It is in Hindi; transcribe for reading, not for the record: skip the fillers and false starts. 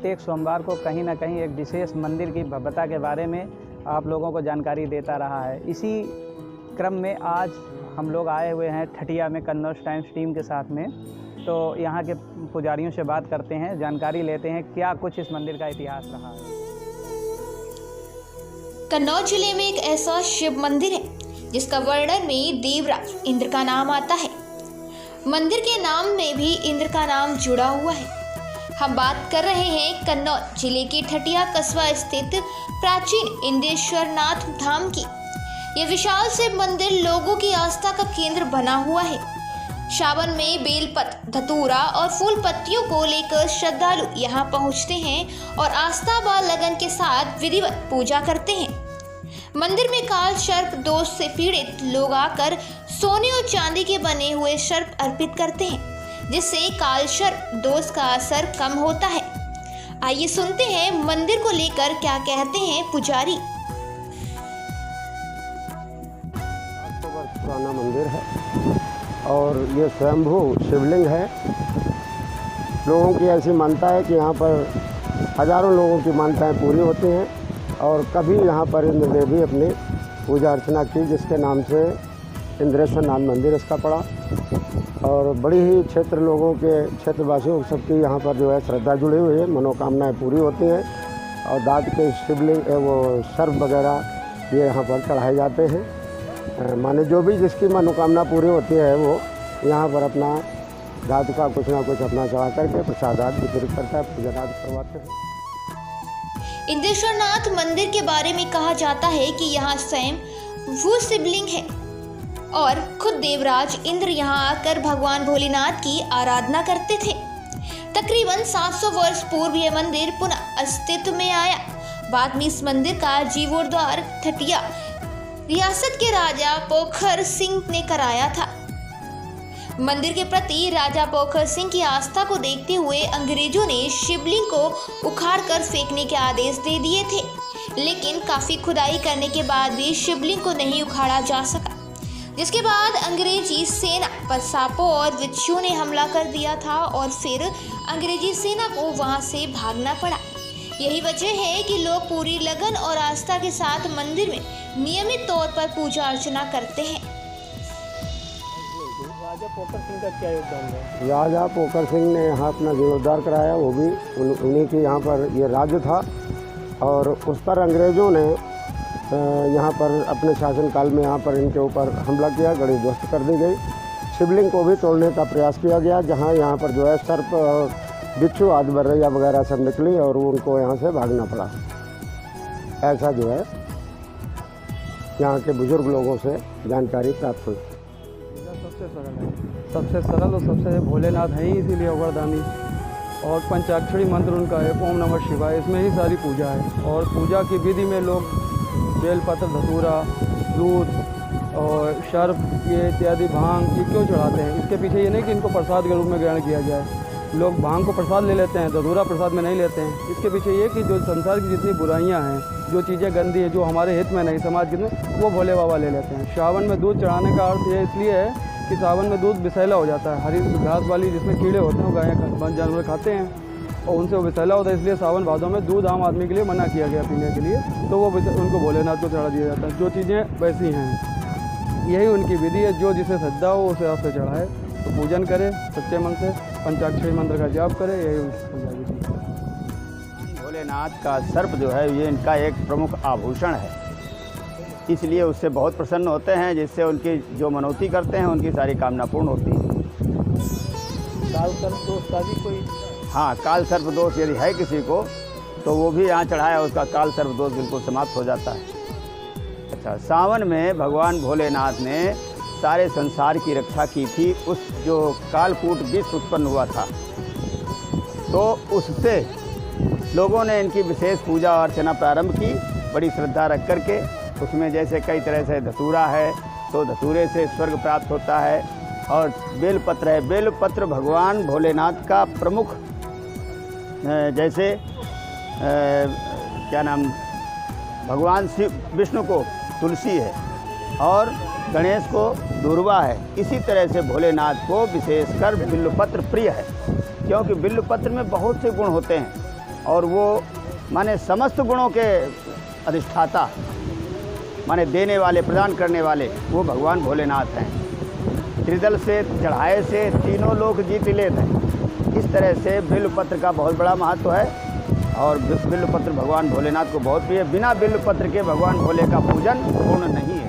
प्रत्येक सोमवार को कहीं ना कहीं एक विशेष मंदिर की भव्यता के बारे में आप लोगों को जानकारी देता रहा है। इसी क्रम में आज हम लोग आए हुए हैं ठटिया में कन्नौज टाइम्स टीम के साथ में। तो यहाँ के पुजारियों से बात करते हैं, जानकारी लेते हैं क्या कुछ इस मंदिर का इतिहास रहा है। कन्नौज जिले में एक ऐसा शिव मंदिर है जिसका वर्णन में देवराज इंद्र का नाम आता है। मंदिर के नाम में भी इंद्र का नाम जुड़ा हुआ है। हम बात कर रहे हैं कन्नौज जिले के ठटिया कस्बा स्थित प्राचीन इंद्रेश्वर नाथ धाम की। यह विशाल शिव मंदिर लोगों की आस्था का केंद्र बना हुआ है। सावन में बेलपत्र, धतूरा और फूल पत्तियों को लेकर श्रद्धालु यहाँ पहुँचते हैं और आस्था व लगन के साथ विधिवत पूजा करते हैं। मंदिर में काल सर्प दोष से पीड़ित लोग आकर सोने और चांदी के बने हुए सर्प अर्पित करते हैं, जिससे काल सर्प दोष का असर कम होता है। आइए सुनते हैं मंदिर को लेकर क्या कहते हैं पुजारी। 800 वर्ष पुराना मंदिर है और ये स्वयंभू शिवलिंग है। लोगों की ऐसी मान्यता है कि यहाँ पर हजारों लोगों की मान्यताएं पूरी होती हैं और कभी यहाँ पर इंद्र देवी अपनी पूजा अर्चना की, जिसके नाम से इंद्रेश्वर नाथ मंदिर इसका पड़ा। और बड़ी ही क्षेत्र लोगों के, क्षेत्रवासियों सबकी यहाँ पर जो है श्रद्धा जुड़ी हुई है, मनोकामनाएं पूरी होती हैं और दांत के शिवलिंग वो सर्प वगैरह ये यहाँ पर चढ़ाए जाते हैं। माने जो भी जिसकी मनोकामना पूरी होती है वो यहाँ पर अपना दांत का कुछ ना कुछ अपना चढ़ा करके प्रसादात वितरित करता है, पूजा आदि करवाते हैं। इंद्रेश्वर नाथ मंदिर के बारे में कहा जाता है कि यहाँ स्वयं वो शिवलिंग है और खुद देवराज इंद्र यहाँ आकर भगवान भोलेनाथ की आराधना करते थे। तकरीबन 700 वर्ष पूर्व यह मंदिर पुनः अस्तित्व में आया। बाद में इस मंदिर का जीर्णोद्धार ठटिया रियासत के राजा पोखर सिंह ने कराया था। मंदिर के प्रति राजा पोखर सिंह की आस्था को देखते हुए अंग्रेजों ने शिवलिंग को उखाड़कर फेंकने के आदेश दे दिए थे, लेकिन काफी खुदाई करने के बाद भी शिवलिंग को नहीं उखाड़ा जा सका, जिसके बाद अंग्रेजी सेना पर सांपों और बिच्छुओं ने हमला कर दिया था और फिर अंग्रेजी सेना को वहां से भागना पड़ा। यही वजह है कि लोग पूरी लगन और आस्था के साथ मंदिर में नियमित तौर पर पूजा अर्चना करते हैं। राजा पोखर सिंह का क्या योगदान है? राजा पोखर सिंह ने यहाँ अपना जीर्णोद्धार कराया, वो भी उन्हीं के यहाँ पर ये राज्य था और उस पर अंग्रेज़ों ने यहाँ पर अपने शासनकाल में यहाँ पर इनके ऊपर हमला किया, गड़ी ध्वस्त कर दी गई। शिवलिंग को भी तोड़ने का प्रयास किया गया, जहाँ यहाँ पर जो है सर्प और बिच्छू आदि बर्रैया वगैरह सब निकली और उनको यहाँ से भागना पड़ा। ऐसा जो है यहाँ के बुजुर्ग लोगों से जानकारी प्राप्त हुई। सबसे सरल और सबसे भोलेनाथ हैं ही, इसीलिए वरदानी और पंचाक्षरी मंत्र उनका है, ओम नमः शिवाय। इसमें ही सारी पूजा है और पूजा की विधि में लोग बेलपत्र, धतूरा, दूध और शर्फ ये इत्यादि भांग ये क्यों चढ़ाते हैं? इसके पीछे ये नहीं कि इनको प्रसाद के रूप में ग्रहण किया जाए। लोग भांग को प्रसाद ले लेते हैं, धतूरा प्रसाद में नहीं लेते हैं। इसके पीछे ये कि जो संसार की जितनी बुराइयां हैं, जो चीज़ें गंदी है, जो हमारे हित में नहीं, समाज के में, वो भोले बाबा ले लेते हैं। सावन में दूध चढ़ाने का अर्थ ये इसलिए है कि सावन में दूध विषैला हो जाता है। हरी घास वाली जिसमें कीड़े होते हैं वो गायें जानवर खाते हैं और उनसे वो विषैला होता है, इसलिए सावन भादों में दूध आम आदमी के लिए मना किया गया पीने के लिए, तो वो उनको भोलेनाथ को चढ़ा दिया जाता है। जो चीज़ें वैसी हैं, यही उनकी विधि है। जो जिसे श्रद्धा हो उसे आपसे चढ़ाए, तो पूजन करे सच्चे मन से, पंचाक्षरी मंत्र का जाप करे, यही उनकी विधि है। भोलेनाथ का सर्प जो है ये इनका एक प्रमुख आभूषण है, इसलिए उससे बहुत प्रसन्न होते हैं, जिससे उनकी जो मनौती करते हैं उनकी सारी कामना पूर्ण होती है। काल सर्प दोष का भी कोई? हाँ, काल सर्प दोष यदि है किसी को तो वो भी यहाँ चढ़ाया, उसका काल सर्प दोष बिल्कुल समाप्त हो जाता है। अच्छा, सावन में भगवान भोलेनाथ ने सारे संसार की रक्षा की थी। उस जो कालकूट विष उत्पन्न हुआ था, तो उससे लोगों ने इनकी विशेष पूजा अर्चना प्रारंभ की, बड़ी श्रद्धा रख करके। उसमें जैसे कई तरह से धतूरा है तो धतूरे से स्वर्ग प्राप्त होता है, और बेलपत्र है, बेलपत्र भगवान भोलेनाथ का प्रमुख, जैसे क्या नाम, भगवान शिव विष्णु को तुलसी है और गणेश को दूर्वा है। इसी तरह से भोलेनाथ को विशेषकर बिल्वपत्र प्रिय है, क्योंकि बिल्वपत्र में बहुत से गुण होते हैं और वो माने समस्त गुणों के अधिष्ठाता, माने देने वाले, प्रदान करने वाले वो भगवान भोलेनाथ हैं। त्रिदल से चढ़ाए से तीनों लोक जीत लेते हैं। इस तरह से बिल्वपत्र का बहुत बड़ा महत्व है और बिल्वपत्र भगवान भोलेनाथ को बहुत प्रिय है। बिना बिल्वपत्र के भगवान भोले का पूजन पूर्ण नहीं है।